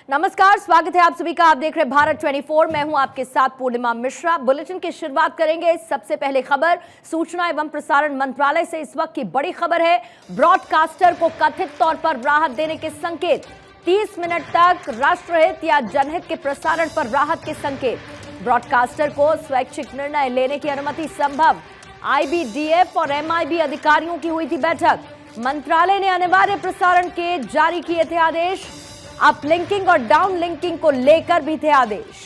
नमस्कार, स्वागत है आप सभी का। आप देख रहे हैं भारत 24। मैं हूं आपके साथ पूर्णिमा मिश्रा। बुलेटिन की शुरुआत करेंगे। सबसे पहले खबर सूचना एवं प्रसारण मंत्रालय से। इस वक्त की बड़ी खबर है, ब्रॉडकास्टर को कथित तौर पर राहत देने के संकेत। 30 मिनट तक राष्ट्रहित या जनहित के प्रसारण पर राहत के संकेत। ब्रॉडकास्टर को स्वैच्छिक निर्णय लेने की अनुमति संभव। IBDF और MIB अधिकारियों की हुई थी बैठक। मंत्रालय ने अनिवार्य प्रसारण के जारी किए थे आदेश। अपलिंकिंग और डाउनलिंकिंग को लेकर भी थे आदेश।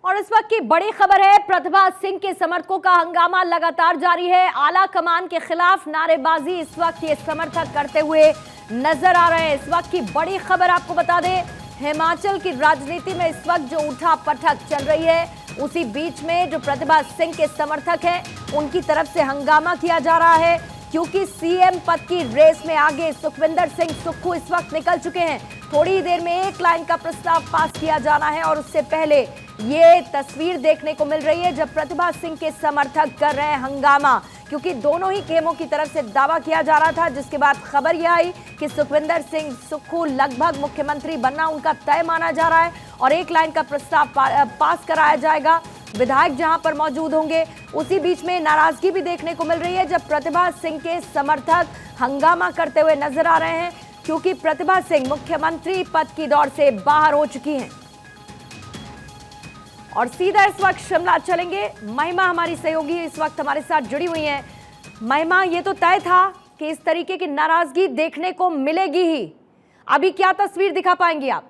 और इस वक्त की बड़ी खबर है, प्रतिभा सिंह के समर्थकों का हंगामा लगातार जारी है। आला कमान के खिलाफ नारेबाजी इस वक्त ये समर्थक करते हुए नजर आ रहे हैं। इस वक्त की बड़ी खबर आपको बता दें, हिमाचल की राजनीति में इस वक्त जो उठा पटक चल रही है, उसी बीच में जो प्रतिभा सिंह के समर्थक हैं उनकी तरफ से हंगामा किया जा रहा है, क्योंकि CM पद की रेस में आगे सुखविंदर सिंह सुक्खू इस वक्त निकल चुके हैं। थोड़ी ही देर में एक लाइन का प्रस्ताव पास किया जाना है और उससे पहले ये तस्वीर देखने को मिल रही है जब प्रतिभा सिंह के समर्थक कर रहे हैं हंगामा, क्योंकि दोनों ही खेमों की तरफ से दावा किया जा रहा था, जिसके बाद खबर यह आई कि सुखविंदर सिंह सुक्खू लगभग मुख्यमंत्री बनना उनका तय माना जा रहा है और एक लाइन का प्रस्ताव पास कराया जाएगा। विधायक जहां पर मौजूद होंगे, उसी बीच में नाराजगी भी देखने को मिल रही है जब प्रतिभा सिंह के समर्थक हंगामा करते हुए नजर आ रहे हैं, क्योंकि प्रतिभा सिंह मुख्यमंत्री पद की दौड़ से बाहर हो चुकी हैं। और सीधा इस वक्त शिमला चलेंगे। महिमा हमारी सहयोगी इस वक्त हमारे साथ जुड़ी हुई हैं। महिमा, ये तो तय था कि इस तरीके की नाराजगी देखने को मिलेगी ही, अभी क्या तस्वीर दिखा पाएंगी आप?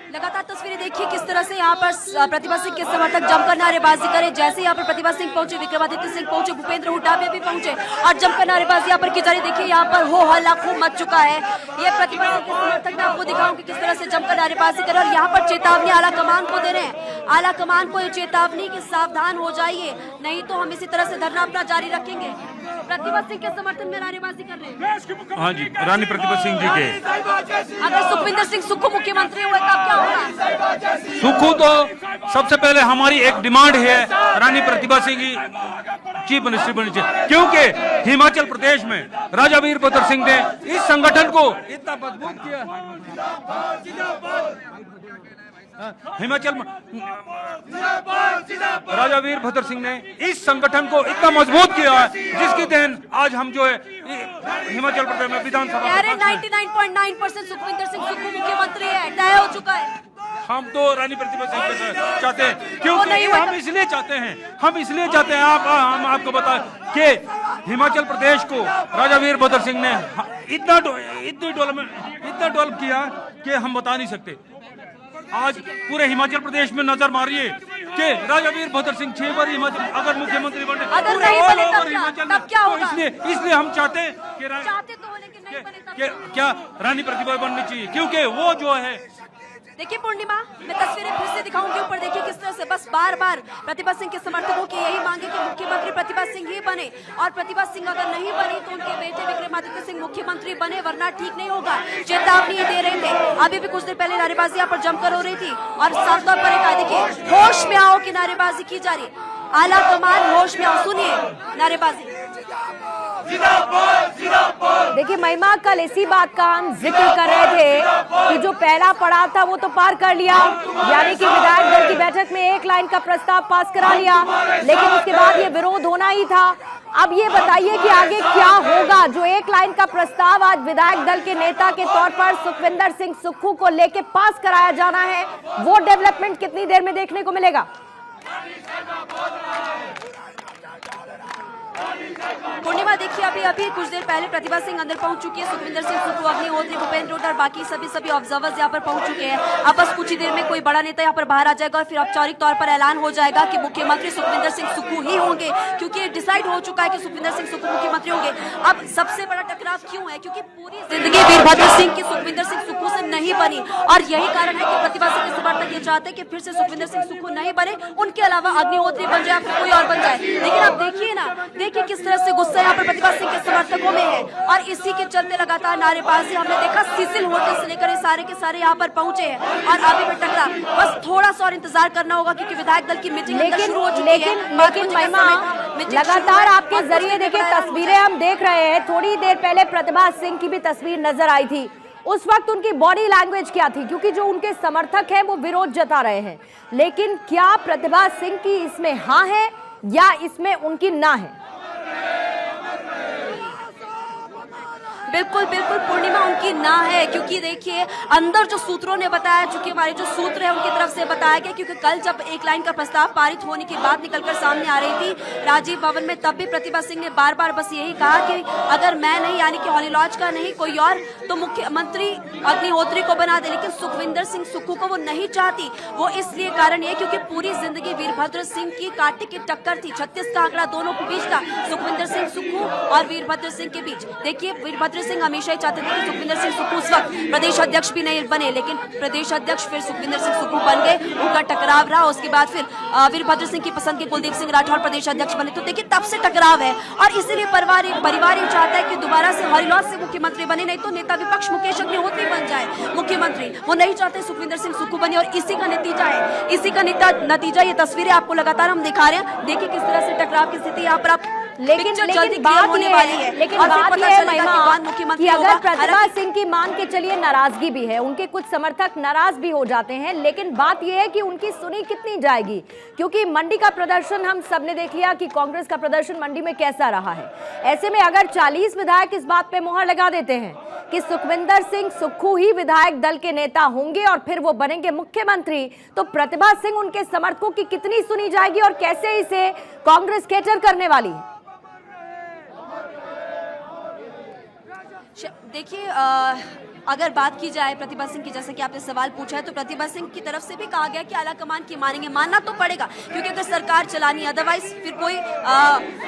लगातार तस्वीरें देखिए किस तरह से यहाँ पर प्रतिभा सिंह के समर्थक जमकर नारेबाजी करें। जैसे यहाँ पर प्रतिभा सिंह पहुंचे, विक्रमादित्य सिंह पहुंचे, भूपेंद्र हुड्डा भी पहुंचे और जमकर नारेबाजी यहाँ पर की जा रही। देखिए यहाँ पर हो हल्ला खूब मच चुका है। ये प्रतिभा सिंह के समर्थक मैं आपको दिखाऊं कि किस तरह से जमकर नारेबाजी करें और यहाँ पर चेतावनी आला कमान को दे रहे हैं। आला कमान को ये चेतावनी कि सावधान हो जाइए, नहीं तो हम इसी तरह से धरना अपना जारी रखेंगे। प्रतिभा सिंह के समर्थन में नारेबाजी कर रहे हैं। हाँ जी, रानी प्रतिभा सिंह जी के। अगर सुखविंदर सिंह सुक्खू मुख्यमंत्री हुए तब क्या होगा? सुक्खू तो सबसे पहले हमारी एक डिमांड है, रानी प्रतिभा सिंह की चीफ मिनिस्टर बननी चाहिए, क्योंकि हिमाचल प्रदेश में राजा वीरभद्र सिंह ने इस संगठन को इतना मजबूत किया। हिमाचल में राजा वीरभद्र सिंह ने इस संगठन को इतना मजबूत किया है, जिसकी देन आज हम जो है हिमाचल प्रदेश में विधानसभा 99.9% सुखविंदर सिंह सुक्खू मुख्यमंत्री है, तय हो चुका है। हम तो रानी प्रतिभा सिंह को चाहते हैं, क्योंकि हम इसलिए चाहते हैं हम आपको बताएं कि हिमाचल प्रदेश को राजा वीरभद्र सिंह ने इतना डेवलप किया कि हम बता नहीं सकते। आज पूरे हिमाचल प्रदेश में नजर मारिए कि राजा वीरभद्र सिंह 6 बार हिमाचल अगर मुख्यमंत्री बने, अगर नहीं बने तब क्या होगा? इसलिए हम चाहते हैं कि क्या रानी प्रतिभा बननी चाहिए, क्योंकि वो जो है। देखिए पूर्णिमा, मैं तस्वीरें फिर से दिखाऊंगी। ऊपर देखिए किस तरह से बस बार बार प्रतिभा सिंह के समर्थकों की यही मांगे कि मुख्यमंत्री प्रतिभा सिंह ही बने और प्रतिभा सिंह अगर नहीं बनी तो उनके बेटे विक्रमादित्य सिंह मुख्यमंत्री बने, वरना ठीक नहीं होगा। चेतावनी दे रहे थे। अभी भी कुछ देर पहले नारेबाजी यहाँ पर जमकर हो रही थी और साफ तौर पर एक देखिए होश में आओ की नारेबाजी की जा रही है। आला कमान होश में आओ, सुनिए नारेबाजी। देखिए महिमा, कल इसी बात का हम जिक्र कर रहे थे कि जो पहला पड़ाव था वो तो पार कर लिया, यानी कि विधायक दल की बैठक में एक लाइन का प्रस्ताव पास करा लिया, लेकिन उसके बाद ये विरोध होना ही था। अब ये बताइए कि आगे क्या होगा? जो एक लाइन का प्रस्ताव आज विधायक दल के नेता के तौर पर सुखविंदर सिंह सुक्खू को लेके पास कराया जाना है, वो डेवलपमेंट कितनी देर में देखने को मिलेगा? पूर्णिमा देखिए अभी कुछ देर पहले प्रतिभा सिंह अंदर पहुंच चुकी है, सुखविंदर सिंह सुक्खू, अग्निहोत्री, भूपेंद्र हुड्डा और बाकी सभी ऑब्जर्वर्स यहाँ पर पहुंच चुके हैं। अब बस कुछ ही देर में कोई बड़ा नेता यहाँ पर बाहर आ जाएगा और फिर औपचारिक तौर पर ऐलान हो जाएगा कि मुख्यमंत्री सुखविंदर सिंह सुक्खू ही होंगे, क्योंकि डिसाइड हो चुका है कि सुखविंदर सिंह सुक्खू मुख्यमंत्री होंगे। अब सबसे बड़ा टकराव क्यों है, क्योंकि पूरी जिंदगी वीरभद्र सिंह की सुखविंदर सिंह सुक्खू से नहीं बनी और यही कारण है कि प्रतिभा सिंह के समर्थक ये चाहते हैं कि फिर से सुखविंदर सिंह सुक्खू नहीं बने, उनके अलावा अग्निहोत्री बन जाए, कोई और बन जाए। लेकिन अब देखिए ना, देखिए किस तरह से गुस्सा यहाँ पर प्रतिभा सिंह के समर्थकों में है और इसी के चलते लगातार नारेबाजी हमने देखा। सीसिल होटल से लेकर सारे के सारे यहाँ पर पहुंचे हैं और अभी भी टकरा, बस थोड़ा सा और इंतजार करना होगा क्योंकि विधायक दल की मीटिंग शुरू हो चुकी है। लेकिन महिमा, लगातार आपके जरिए देखिए तस्वीरें हम देख रहे हैं। थोड़ी देर पहले प्रतिभा सिंह की भी तस्वीर नजर आई थी, उस वक्त उनकी बॉडी लैंग्वेज क्या थी, क्योंकि जो उनके समर्थक हैं वो विरोध जता रहे हैं। लेकिन क्या प्रतिभा सिंह की इसमें हाँ है या इसमें उनकी ना है? बिल्कुल पूर्णिमा उनकी ना है, क्योंकि देखिए अंदर जो सूत्रों ने बताया, चूंकि हमारे जो सूत्र है उनकी तरफ से बताया गया, क्योंकि कल जब एक लाइन का प्रस्ताव पारित होने की बात निकलकर सामने आ रही थी राजीव भवन में, तब भी प्रतिभा सिंह ने बार बार बस यही कहा कि अगर मैं नहीं, यानी कि हॉली लॉज का नहीं कोई और, तो मुख्यमंत्री अग्निहोत्री को बना दे। लेकिन सुखविंदर सिंह सुक्खू को वो नहीं चाहती। वो इसलिए कारण ये क्योंकि पूरी जिंदगी वीरभद्र सिंह की कांटे की टक्कर थी। 36 का आंकड़ा दोनों के बीच था, सुखविंदर सिंह सुक्खू और वीरभद्र सिंह के बीच। देखिए वीरभद्र सिंह हमेशा ही चाहते थे कि सुखविंदर सिंह सुक्खू उस वक्त प्रदेश अध्यक्ष भी नहीं बने, लेकिन प्रदेश अध्यक्ष फिर सुखविंदर सिंह सुक्खू बन गए, उनका टकराव रहा। उसके बाद फिर वीरभद्र सिंह की पसंद के कुलदीप सिंह राठौर प्रदेश अध्यक्ष बने। तो देखिए तब से टकराव है और इसीलिए परिवार ये चाहता है कि दोबारा से हरिलॉज से मुख्यमंत्री बने, नहीं तो नेता विपक्ष मुकेश अग्निहोत्री बन जाए मुख्यमंत्री। वो नहीं चाहते सुखविंदर सिंह सुक्खू बने और इसी का नतीजा है, इसी का नतीजा ये तस्वीरें आपको लगातार हम दिखा रहे हैं। देखिए किस तरह से टकराव की स्थिति यहाँ पर आप लेकिन बात होने वाली है, लेकिन बात यह है महिमा कि अगर प्रतिभा सिंह की मान के चलिए नाराजगी भी है, उनके कुछ समर्थक नाराज भी हो जाते हैं, लेकिन बात यह है कि उनकी सुनी कितनी जाएगी, क्योंकि मंडी का प्रदर्शन हम सबने देख लिया कि कांग्रेस का प्रदर्शन मंडी में कैसा रहा है। ऐसे में अगर 40 विधायक इस बात पे मुहर लगा देते हैं कि सुखविंदर सिंह सुक्खू ही विधायक दल के नेता होंगे और फिर वो बनेंगे मुख्यमंत्री, तो प्रतिभा सिंह उनके समर्थकों की कितनी सुनी जाएगी और कैसे इसे कांग्रेस कैटर करने वाली है? देखिए अगर बात की जाए प्रतिभा सिंह की, जैसे कि आपने सवाल पूछा है, तो प्रतिभा सिंह की तरफ से भी कहा गया कि आला कमान की मानेंगे, मानना तो पड़ेगा क्योंकि अगर सरकार चलानी है, अदरवाइज फिर कोई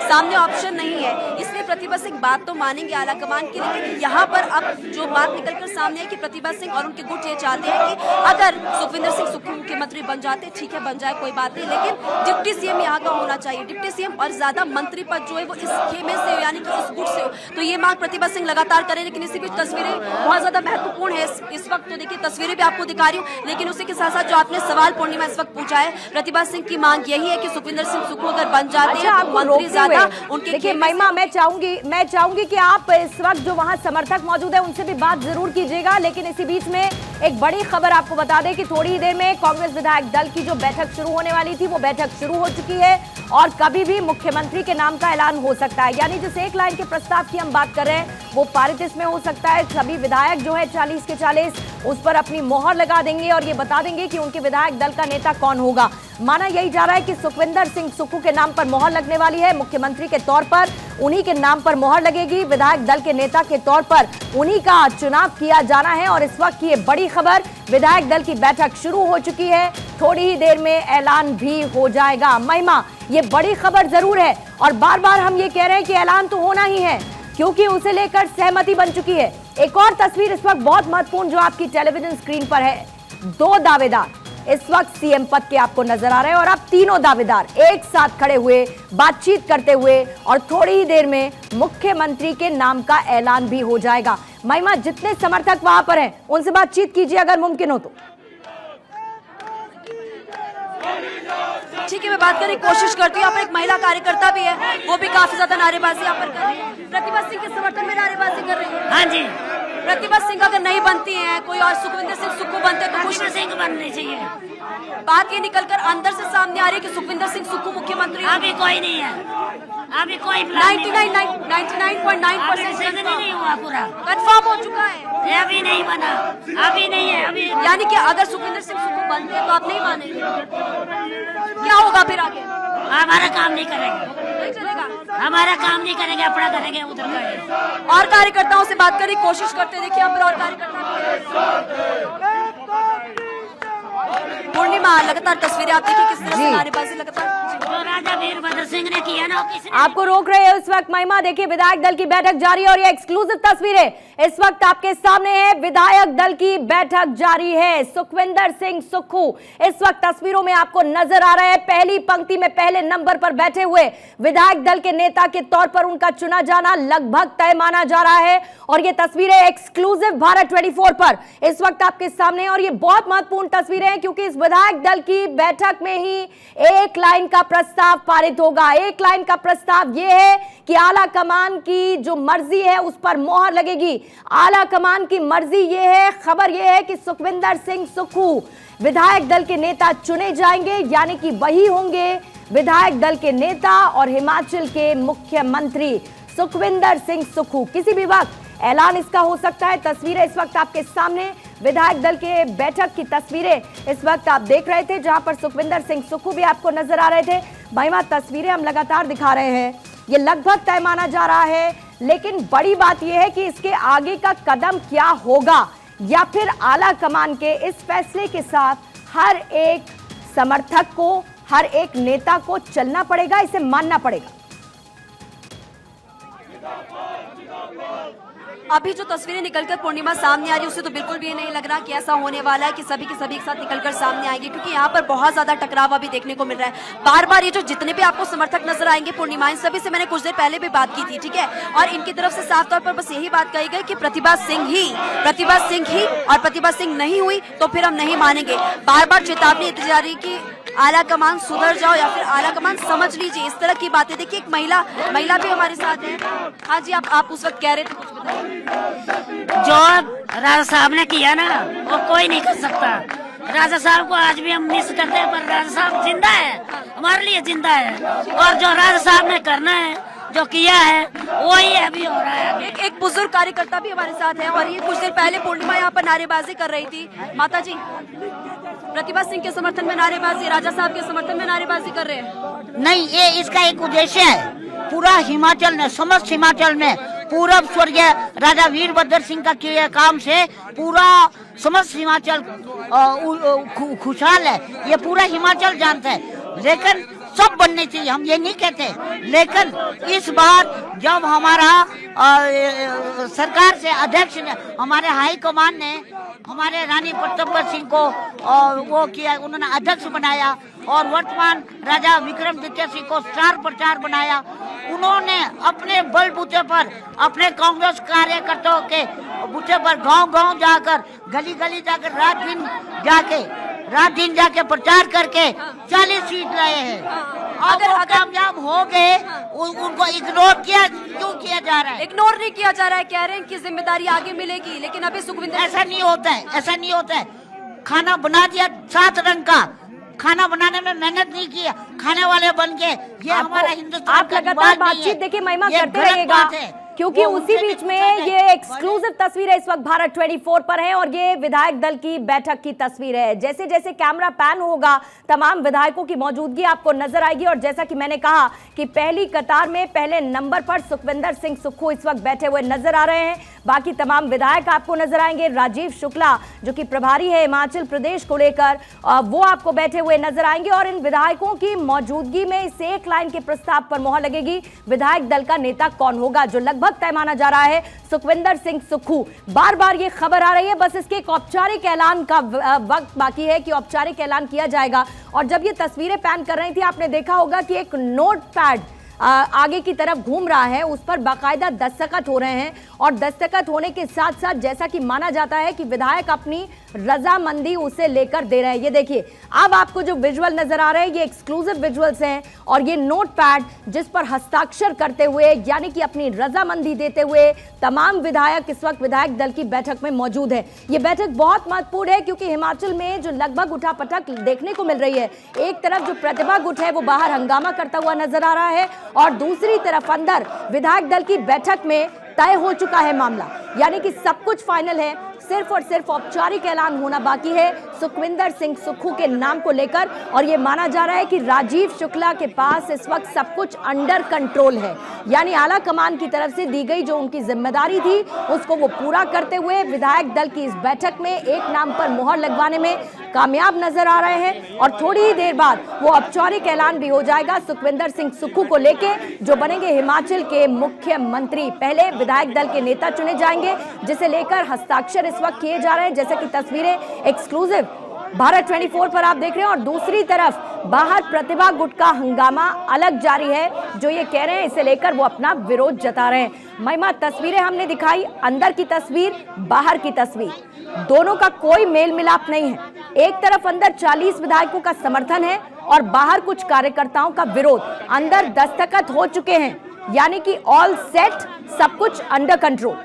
सामने ऑप्शन नहीं है। इसलिए प्रतिभा सिंह बात तो मानेंगे आला कमान की, लेकिन यहाँ पर अब जो बात निकलकर सामने है कि प्रतिभा सिंह और उनके गुट ये चाहते हैं कि अगर सुखविंदर सिंह सुक्खू मुख्यमंत्री बन जाते, ठीक है बन जाए कोई बात नहीं, लेकिन डिप्टी सीएम यहाँ का होना चाहिए, डिप्टी सीएम और ज्यादा मंत्री पद जो है वो इस खेमे से यानी कि इस गुट से हो। तो ये मांग प्रतिभा सिंह लगातार करें, लेकिन इसी बीच तस्वीरें बहुत ज्यादा महत्वपूर्ण है इस वक्त। तो देखिए तस्वीरें भी आपको दिखा रही हूँ, लेकिन उसी के साथ साथ जो आपने सवाल पूर्णिमा इस वक्त पूछा है, प्रतिभा सिंह की मांग यही है कि सुखविंदर सिंह सुक्खू अगर बन जाते हैं तो मंत्री ज्यादा उनके। देखिए महिमा, मैं चाहूंगी कि आप इस वक्त जो वहां समर्थक मौजूद है उनसे भी बात जरूर कीजिएगा, लेकिन इसी बीच में एक बड़ी खबर आपको बता दें कि थोड़ी ही देर में कांग्रेस विधायक दल की जो बैठक शुरू होने वाली थी वो बैठक शुरू हो चुकी है और कभी भी मुख्यमंत्री के नाम का ऐलान हो सकता है। यानी जिस एक लाइन के प्रस्ताव की हम बात कर रहे हैं वो पारित इसमें हो सकता है। सभी विधायक जो है 40 के 40 उस पर अपनी मोहर लगा देंगे और ये बता देंगे कि उनके विधायक दल का नेता कौन होगा। माना यही जा रहा है कि सुखविंदर सिंह सुक्खू के नाम पर मोहर लगने वाली है, मुख्यमंत्री के तौर पर उन्हीं के नाम पर मोहर लगेगी, विधायक दल के नेता के तौर पर उन्हीं का चुनाव किया जाना है। और इस वक्त की ये बड़ी खबर, विधायक दल की बैठक शुरू हो चुकी है, थोड़ी ही देर में ऐलान भी हो जाएगा। महिमा, ये बड़ी खबर जरूर है और बार बार हम ये कह रहे हैं कि ऐलान तो होना ही है क्योंकि उसे लेकर सहमति बन चुकी है। एक और तस्वीर इस वक्त बहुत महत्वपूर्ण जो आपकी टेलीविजन स्क्रीन पर है, 2 दावेदार इस वक्त सीएम पद के आपको नजर आ रहे हैं और अब तीनों दावेदार एक साथ खड़े हुए बातचीत करते हुए और थोड़ी ही देर में मुख्यमंत्री के नाम का ऐलान भी हो जाएगा। महिमा, जितने समर्थक वहां पर हैं उनसे बातचीत कीजिए अगर मुमकिन हो तो। ठीक है, मैं बात करने की कोशिश करती हूँ। यहाँ पर एक महिला कार्यकर्ता भी है, वो भी काफी ज्यादा नारेबाजी यहाँ पर कर रही है। प्रतिभा सिंह के समर्थन में नारेबाजी कर रही है। हाँ जी, प्रतिभा सिंह अगर नहीं बनती हैं, कोई और सुखविंदर सिंह सुक्खू बनते हैं तो खुश सिंह बननी चाहिए। बात ये निकलकर अंदर से सामने आ रही है कि सुखविंदर सिंह सुक्खू मुख्यमंत्री अभी कोई नहीं है, अभी कोई प्लान नहीं। 99.9% नहीं हुआ पूरा, कंफर्म हो चुका है। ये अभी नहीं बना, अभी नहीं है अभी। यानी कि अगर सुखविंदर सिंह सुक्खू बनते हैं तो आप नहीं मानेंगे, क्या होगा फिर आगे? हमारा काम नहीं करेंगे, नहीं चलेगा, हमारा काम नहीं करेंगे, अपना करेंगे उधर का। और कार्यकर्ताओं से बात करने की कोशिश करते, देखिए यहाँ पर और कार्यकर्ता। पूर्णिमा, लगातार तस्वीरें आप देखिए किस तरह से नारेबाजी लगातार जो राजा वीरभद्र सिंह ने किया ना, किसने आपको रोक रहे हैं इस वक्त महिमा। देखिए विधायक दल की बैठक जारी है और ये एक्सक्लूसिव तस्वीरें इस वक्त आपके सामने है। विधायक दल की बैठक जारी है। सुखविंदर सिंह सुक्खू इस वक्त तस्वीरों में आपको नजर आ रहा है। पहली पंक्ति में पहले नंबर पर बैठे हुए विधायक दल के नेता के तौर पर उनका चुना जाना लगभग तय माना जा रहा है और ये तस्वीरें एक्सक्लूसिव भारत 24 पर इस वक्त आपके सामने हैं और ये बहुत महत्वपूर्ण तस्वीरें हैं क्योंकि इस विधायक दल की बैठक में ही एक लाइन का प्रस्ताव पारित होगा। एक लाइन का प्रस्ताव यह है कि आला कमान की जो मर्जी है उस पर मोहर लगेगी। आला कमान की मर्जी यह है, खबर यह है कि सुखविंदर सिंह सुक्खू विधायक दल के नेता चुने जाएंगे, यानी कि वही होंगे विधायक दल के नेता और हिमाचल के मुख्यमंत्री सुखविंदर सिंह सुक्खू। किसी भी वक्त ऐलान इसका हो सकता है। तस्वीरें इस वक्त आपके सामने विधायक दल के बैठक की तस्वीरें इस वक्त आप देख रहे थे, जहां पर सुखविंदर सिंह सुक्खू भी आपको नजर आ रहे थे। महिमा, तस्वीरें हम लगातार दिखा रहे हैं, ये लगभग तय माना जा रहा है, लेकिन बड़ी बात यह है कि इसके आगे का कदम क्या होगा या फिर आला कमान के इस फैसले के साथ हर एक समर्थक को, हर एक नेता को चलना पड़ेगा, इसे मानना पड़ेगा। अभी जो तस्वीरें निकलकर पूर्णिमा सामने आ रही है उससे तो बिल्कुल भी ये नहीं लग रहा कि ऐसा होने वाला है कि सभी के सभी एक साथ निकलकर सामने आएंगे, क्योंकि यहाँ पर बहुत ज्यादा टकराव अभी देखने को मिल रहा है। बार बार ये जो जितने भी आपको समर्थक नजर आएंगे पूर्णिमा, इन सभी से मैंने कुछ देर पहले भी बात की थी, ठीक है, और इनकी तरफ से साफ तौर पर बस यही बात कही गई कि प्रतिभा सिंह ही और प्रतिभा सिंह नहीं हुई तो फिर हम नहीं मानेंगे। बार बार चेतावनी दी जा रही कि आला कमान सुधर जाओ या फिर आला कमान समझ लीजिए, इस तरह की बातें। देखिए एक महिला भी हमारे साथ है। हाँ जी, आप उस वक्त कह रहे थे, कुछ बताइए। जो राजा साहब ने किया ना वो कोई नहीं कर सकता। राजा साहब को आज भी हम मिस करते हैं, पर राजा साहब जिंदा है, हमारे लिए जिंदा है, और जो राजा साहब ने करना है, जो किया है, वही अभी हो रहा है। एक बुजुर्ग कार्यकर्ता भी हमारे साथ है और ये कुछ देर पहले पूर्णिमा यहाँ पर नारेबाजी कर रही थी। माता जी, प्रतिभा सिंह के समर्थन में नारेबाजी, राजा साहब के समर्थन में नारेबाजी कर रहे हैं? नहीं, ये इसका एक उद्देश्य है। पूरा हिमाचल में, समस्त हिमाचल में पूर्व स्वर्गीय राजा वीरभद्र सिंह का किए काम से पूरा समस्त हिमाचल खुशहाल है। ये पूरा हिमाचल जानता है, लेकिन सब बनने चाहिए, हम ये नहीं कहते। लेकिन इस बार जब हमारा सरकार से अध्यक्ष ने, हमारे हाई कमान ने हमारे रानी प्रताप सिंह को वो किया, उन्होंने अध्यक्ष बनाया और वर्तमान राजा विक्रमादित्य सिंह को स्टार प्रचार बनाया। उन्होंने अपने बलबूते पर, अपने कांग्रेस कार्यकर्ताओं के बूते पर गांव-गांव जाकर, गली-गली जाकर, रात दिन जाके प्रचार करके 40 सीट लाए हैं। अगर कामयाब हो गए, उनको इग्नोर क्यों किया जा रहा है? इग्नोर नहीं किया जा रहा है, कह रहे हैं कि जिम्मेदारी आगे मिलेगी, लेकिन अभी सुखविंदर, ऐसा नहीं होता है, ऐसा नहीं होता है। खाना बना दिया 7 रंग का, खाना बनाने में मेहनत नहीं किया, खाने वाले बन गए। ये हमारा हिंदुस्तान आप लगातार बातचीत देखिए महिमा करते रहिएगा, क्योंकि उसी बीच में ये एक्सक्लूसिव तस्वीर है इस वक्त भारत 24 पर है और ये विधायक दल की बैठक की तस्वीर है। जैसे जैसे कैमरा पैन होगा तमाम विधायकों की मौजूदगी आपको नजर आएगी और जैसा कि मैंने कहा कि पहली कतार में पहले नंबर पर सुखविंदर सिंह सुक्खू इस वक्त बैठे हुए नजर आ रहे हैं। बाकी तमाम विधायक आपको नजर आएंगे। राजीव शुक्ला जो कि प्रभारी है हिमाचल प्रदेश को लेकर, वो आपको बैठे हुए नजर आएंगे और इन विधायकों की मौजूदगी में इस एक लाइन के प्रस्ताव पर मोहर लगेगी। विधायक दल का नेता कौन होगा, जो लगभग तय माना जा रहा है सुखविंदर सिंह सुक्खू। बार बार ये खबर आ रही है, बस इसके एक औपचारिक ऐलान का वक्त बाकी है कि औपचारिक ऐलान किया जाएगा। और जब ये तस्वीरें पैन कर रही थी, आपने देखा होगा कि एक नोट पैड आगे की तरफ घूम रहा है, उस पर बाकायदा दस्तखत हो रहे हैं और दस्तखत होने के साथ साथ जैसा कि माना जाता है कि विधायक अपनी रजामंदी उसे लेकर दे रहे हैं। ये देखिए, अब आपको जो विजुअल नजर आ रहे हैं ये एक्सक्लूसिव विजुअल्स हैं और ये नोटपैड जिस पर हस्ताक्षर करते हुए यानी कि अपनी रजामंदी देते हुए तमाम विधायक इस वक्त विधायक दल की बैठक में मौजूद है। ये बैठक बहुत महत्वपूर्ण है क्योंकि हिमाचल में जो लगभग उठापटक देखने को मिल रही है, एक तरफ जो प्रतिभा गुट है वो बाहर हंगामा करता हुआ नजर आ रहा है और दूसरी तरफ अंदर विधायक दल की बैठक में तय हो चुका है मामला, यानी कि सब कुछ फाइनल है, सिर्फ और सिर्फ औपचारिक ऐलान होना बाकी है सुखविंदर सिंह सुक्खू के नाम को लेकर। और ये माना जा रहा है कि राजीव शुक्ला के पास इस वक्त सब कुछ अंडर कंट्रोल है, यानी आला कमान की तरफ से दी गई जो उनकी जिम्मेदारी थी उसको वो पूरा करते हुए विधायक दल की इस बैठक में एक नाम पर मुहर लगवाने में कामयाब नजर आ रहे हैं। और थोड़ी ही देर बाद वो औपचारिक ऐलान भी हो जाएगा सुखविंदर सिंह सुक्खू को लेके, जो बनेंगे हिमाचल के मुख्यमंत्री। पहले विधायक दल के नेता चुने जाएंगे जिसे लेकर हस्ताक्षर इस वक्त किए जा रहे हैं, जैसे कि तस्वीरें एक्सक्लूसिव भारत 24 पर आप देख रहे हैं। और दूसरी तरफ बाहर प्रतिभा गुट का हंगामा अलग जारी है, जो ये कह रहे हैं इसे लेकर वो अपना विरोध जता रहे हैं। महिमा, तस्वीरें हमने दिखाई, अंदर की तस्वीर, बाहर की तस्वीर, दोनों का कोई मेल मिलाप नहीं है। एक तरफ अंदर 40 विधायकों का समर्थन है और बाहर कुछ कार्यकर्ताओं का विरोध। अंदर दस्तखत हो चुके हैं, यानी कि ऑल सेट, सब कुछ अंडर कंट्रोल।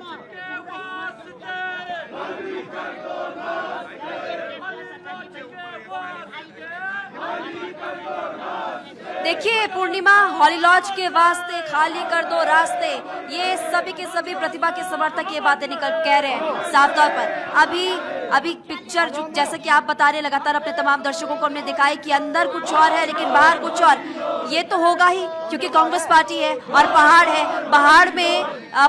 देखिए पूर्णिमा, हॉली लॉज के वास्ते खाली कर दो रास्ते, ये सभी के सभी प्रतिभा के समर्थक ये बातें निकल कह रहे हैं साफ तौर पर। अभी पिक्चर जो जैसे कि आप बता रहे हैं, लगातार अपने तमाम दर्शकों को हमने दिखाई कि अंदर कुछ और है लेकिन बाहर कुछ और। ये तो होगा ही क्योंकि कांग्रेस पार्टी है और पहाड़ है। पहाड़ में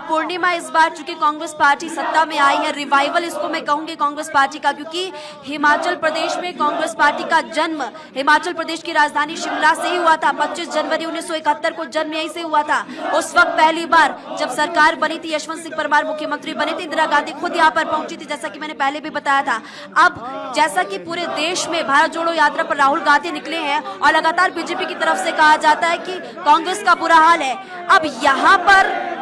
पूर्णिमा इस बार चूंकि कांग्रेस पार्टी सत्ता में आई है, रिवाइवल इसको मैं कहूंगी कांग्रेस पार्टी का, क्योंकि हिमाचल प्रदेश में कांग्रेस पार्टी का जन्म हिमाचल प्रदेश की राजधानी शिमला से ही हुआ था। 25 जनवरी 1971 को जन्म यहीं से हुआ था। उस वक्त पहली बार जब सरकार बनी थी, यशवंत सिंह परमार मुख्यमंत्री बने थे, इंदिरा गांधी खुद यहाँ पर पहुंची थी, जैसा कि मैंने पहले भी बताया था। अब जैसा कि पूरे देश में भारत जोड़ो यात्रा पर राहुल गांधी निकले हैं और लगातार बीजेपी की तरफ से कहा जाता है कि कांग्रेस का बुरा हाल है, अब यहाँ पर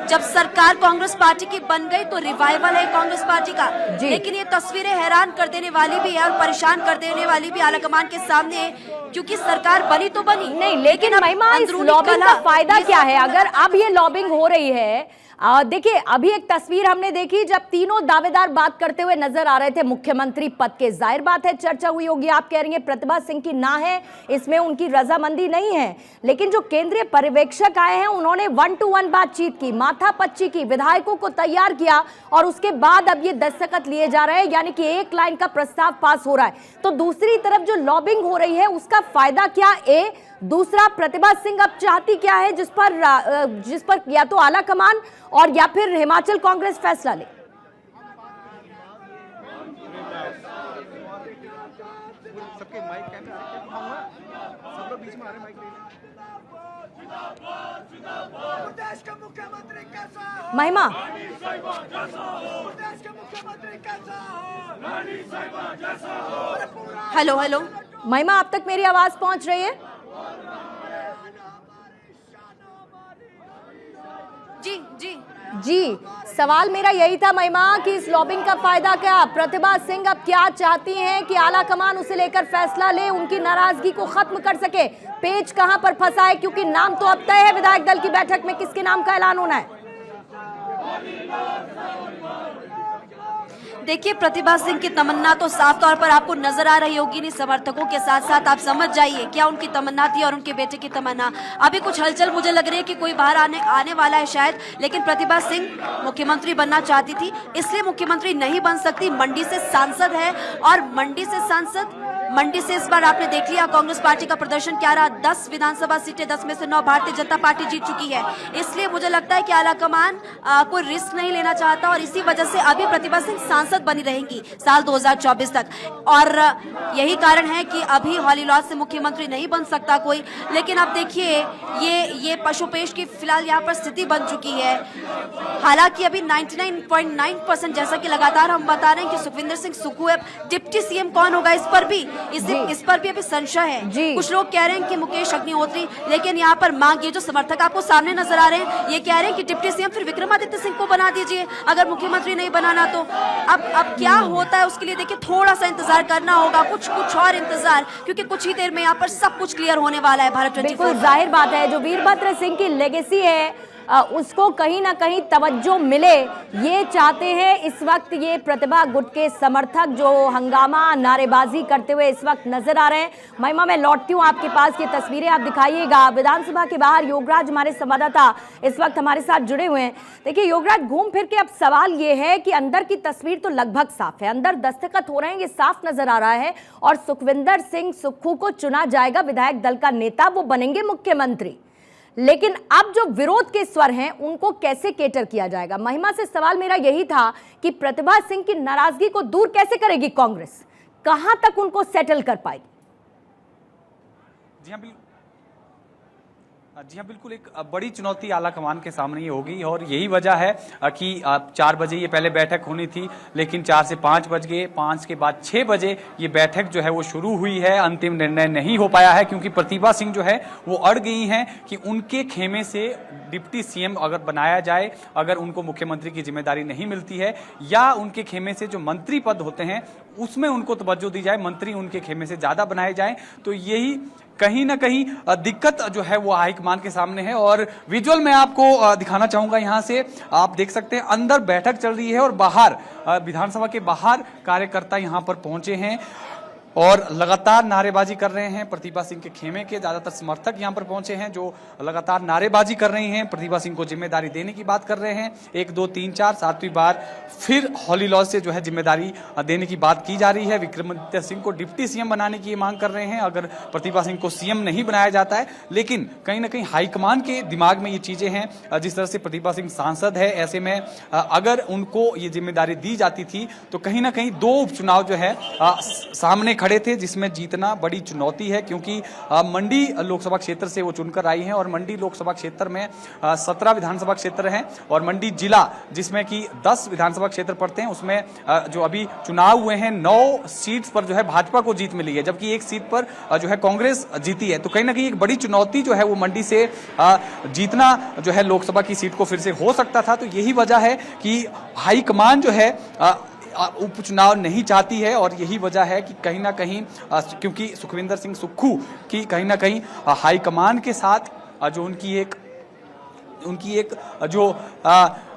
जब सरकार कांग्रेस पार्टी की बन गई तो रिवाइवल है कांग्रेस पार्टी का। लेकिन ये तस्वीरें हैरान कर देने वाली भी है और परेशान कर देने वाली भी आलाकमान के सामने, क्योंकि सरकार बनी तो बनी नहीं, लेकिन महिमा इस लॉबिंग का फायदा क्या है अगर अब ये लॉबिंग हो रही है? देखिए, अभी एक तस्वीर हमने देखी जब तीनों दावेदार बात करते हुए नजर आ रहे थे मुख्यमंत्री पद के। जाहिर बात है चर्चा हुई होगी, आप कह रही हैं प्रतिभा सिंह की ना है, इसमें उनकी रजामंदी नहीं है। लेकिन जो केंद्रीय पर्यवेक्षक आए हैं उन्होंने 1-to-1 बातचीत की, माथापच्ची की, विधायकों को तैयार किया और उसके बाद अब ये दस्तखत लिए जा रहे हैं, यानी कि एक लाइन का प्रस्ताव पास हो रहा है। तो दूसरी तरफ जो लॉबिंग हो रही है उसका फायदा क्या? दूसरा, प्रतिभा सिंह अब चाहती क्या है जिस पर या तो आला कमान और या फिर हिमाचल कांग्रेस फैसला ले? महिमा, हेलो हेलो महिमा, अब तक मेरी आवाज पहुंच रही है? जी जी जी, सवाल मेरा यही था महिमा कि इस लॉबिंग का फायदा क्या? प्रतिभा सिंह अब क्या चाहती हैं कि आला कमान उसे लेकर फैसला ले, उनकी नाराजगी को खत्म कर सके। पेच कहां पर फंसा है? क्योंकि नाम तो अब तय है विधायक दल की बैठक में, किसके नाम का ऐलान होना है? देखिए, प्रतिभा सिंह की तमन्ना तो साफ तौर पर आपको नजर आ रही होगी, नहीं समर्थकों के साथ साथ आप समझ जाइए क्या उनकी तमन्ना थी और उनके बेटे की तमन्ना। अभी कुछ हलचल मुझे लग रही है कि कोई बाहर आने वाला है शायद, लेकिन प्रतिभा सिंह मुख्यमंत्री बनना चाहती थी, इसलिए मुख्यमंत्री नहीं बन सकती। मंडी से सांसद है और मंडी से इस बार आपने देख लिया कांग्रेस पार्टी का प्रदर्शन क्या रहा। 10 विधानसभा सीटें, 10 में से 9 भारतीय जनता पार्टी जीत चुकी है। इसलिए मुझे लगता है कि आला कमान कोई रिस्क नहीं लेना चाहता और इसी वजह से अभी प्रतिभा सिंह सांसद सांसद बनी रहेंगी साल 2024 तक। और यही कारण है कि अभी हॉली लॉज से मुख्यमंत्री नहीं बन सकता कोई। लेकिन अब देखिए ये पशुपेश की फिलहाल यहाँ पर स्थिति बन चुकी है। हालांकि अभी 99.9% जैसा कि लगातार हम बता रहे हैं कि सुखविंदर सिंह सुक्खू है। डिप्टी सीएम कौन होगा इस पर भी अभी संशय है। कुछ लोग कह रहे हैं कि मुकेश अग्निहोत्री, लेकिन यहाँ पर मांग ये जो समर्थक आपको सामने नजर आ रहे हैं ये कह रहे हैं कि डिप्टी सीएम फिर विक्रमादित्य सिंह को बना दीजिए अगर मुख्यमंत्री नहीं बनाना तो। अब क्या होता है उसके लिए देखिए थोड़ा सा इंतजार करना होगा, कुछ और इंतजार, क्योंकि कुछ ही देर में यहाँ पर सब कुछ क्लियर होने वाला है। भारत 24 बिल्कुल जाहिर बात है जो वीरभद्र सिंह की लेगेसी है उसको कहीं ना कहीं तवज्जो मिले, ये चाहते हैं इस वक्त ये प्रतिभा गुट के समर्थक जो हंगामा नारेबाजी करते हुए इस वक्त नजर आ रहे हैं। महिमा मैं लौटती हूँ आपके पास, ये तस्वीरें आप दिखाइएगा। विधानसभा के बाहर योगराज हमारे संवाददाता इस वक्त हमारे साथ जुड़े हुए हैं। देखिए योगराज, घूम फिर के अब सवाल ये है कि अंदर की तस्वीर तो लगभग साफ है, अंदर दस्तखत हो रहे हैं, ये साफ नजर आ रहा है और सुखविंदर सिंह सुक्खू को चुना जाएगा विधायक दल का नेता, वो बनेंगे मुख्यमंत्री। लेकिन अब जो विरोध के स्वर हैं उनको कैसे केटर किया जाएगा? महिमा से सवाल मेरा यही था कि प्रतिभा सिंह की नाराजगी को दूर कैसे करेगी कांग्रेस, कहां तक उनको सेटल कर पाएगी? जी हाँ, बिल्कुल एक बड़ी चुनौती आला कमान के सामने ये होगी और यही वजह है कि 4 बजे ये पहले बैठक होनी थी, लेकिन 4 से 5 बज गए, 5 के बाद 6 बजे ये बैठक जो है वो शुरू हुई है। अंतिम निर्णय नहीं हो पाया है क्योंकि प्रतिभा सिंह जो है वो अड़ गई हैं कि उनके खेमे से डिप्टी सीएम अगर बनाया जाए, अगर उनको मुख्यमंत्री की जिम्मेदारी नहीं मिलती है, या उनके खेमे से जो मंत्री पद होते हैं उसमें उनको तवज्जो दी जाए, मंत्री उनके खेमे से ज्यादा बनाए जाए, तो यही कहीं ना कहीं दिक्कत जो है वो हाईकमान के सामने है। और विजुअल मैं आपको दिखाना चाहूंगा, यहां से आप देख सकते हैं अंदर बैठक चल रही है और बाहर विधानसभा के बाहर कार्यकर्ता यहां पर पहुंचे हैं और लगातार नारेबाजी कर रहे हैं। प्रतिभा सिंह के खेमे के ज्यादातर समर्थक यहां पर पहुंचे हैं जो लगातार नारेबाजी कर रहे हैं, प्रतिभा सिंह को जिम्मेदारी देने की बात कर रहे हैं। 1, 2, 3, 4 7वीं बार फिर हॉली लॉज से जो है जिम्मेदारी देने की बात की जा रही है। विक्रमादित्य सिंह को डिप्टी सीएम बनाने की मांग कर रहे हैं अगर प्रतिभा सिंह को सीएम नहीं बनाया जाता है। लेकिन कहीं ना कहीं हाईकमान के दिमाग में ये चीजें हैं। जिस तरह से प्रतिभा सिंह सांसद है, ऐसे में अगर उनको ये जिम्मेदारी दी जाती थी तो कहीं ना कहीं 2 उपचुनाव जो है सामने खड़े थे जिसमें जीतना बड़ी चुनौती है क्योंकि मंडी लोकसभा क्षेत्र से वो चुनकर आई हैं और मंडी लोकसभा क्षेत्र में 17 विधानसभा क्षेत्र हैं और मंडी जिला जिसमें कि 10 विधानसभा क्षेत्र पड़ते हैं उसमें जो अभी चुनाव हुए हैं 9 सीट्स पर जो है भाजपा को जीत मिली है, जबकि 1 सीट पर जो है कांग्रेस जीती है। तो कहीं ना कहीं एक बड़ी चुनौती जो है वो मंडी से जीतना जो है लोकसभा की सीट को फिर से हो सकता था। तो यही वजह है कि हाईकमान जो है उपचुनाव नहीं चाहती है और यही वजह है कि कहीं ना कहीं क्योंकि सुखविंदर सिंह सुक्खू की कहीं ना कहीं हाईकमान के साथ जो उनकी एक जो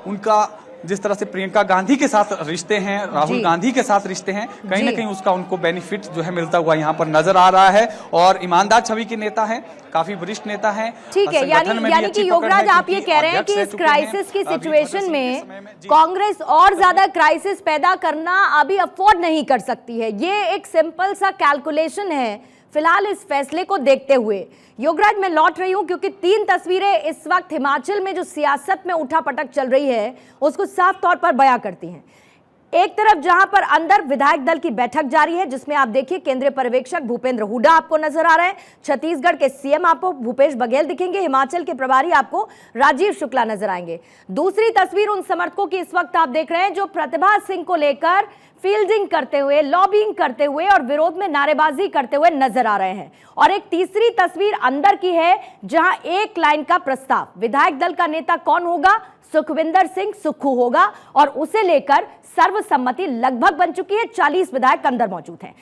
उनका जिस तरह से प्रियंका गांधी के साथ रिश्ते हैं, राहुल गांधी के साथ रिश्ते हैं, कहीं ना कहीं उसका उनको बेनिफिट जो है मिलता हुआ यहाँ पर नजर आ रहा है। और ईमानदार छवि के नेता हैं, काफी वरिष्ठ नेता हैं। ठीक है, यानी कि योगराज आप ये कह रहे हैं कि इस क्राइसिस की सिचुएशन में कांग्रेस और ज्यादा क्राइसिस पैदा करना अभी अफोर्ड नहीं कर सकती है। ये एक सिंपल सा कैलकुलेशन है फिलहाल इस फैसले को देखते हुए। योगराज मैं लौट रही हूं क्योंकि 3 तस्वीरें इस वक्त हिमाचल में जो सियासत में उठापटक चल रही है उसको साफ तौर पर बयां करती हैं। एक तरफ जहां पर अंदर विधायक दल की बैठक जारी है जिसमें आप देखिए केंद्रीय पर्यवेक्षक भूपेंद्र हुड्डा आपको नजर आ रहे हैं, छत्तीसगढ़ के सीएम आपको भूपेश बघेल दिखेंगे, हिमाचल के प्रभारी आपको राजीव शुक्ला नजर आएंगे। दूसरी तस्वीर उन समर्थकों की इस वक्त आप देख रहे हैं जो प्रतिभा सिंह को लेकर फील्डिंग करते हुए, लॉबिंग करते हुए और विरोध में नारेबाजी करते हुए नजर आ रहे हैं। और एक तीसरी तस्वीर अंदर की है जहां एक लाइन का प्रस्ताव, विधायक दल का नेता कौन होगा, सुखविंदर सिंह सुक्खू होगा और उसे लेकर सर्वसम्मति लगभग बन चुकी है। 40 विधायक अंदर मौजूद हैं।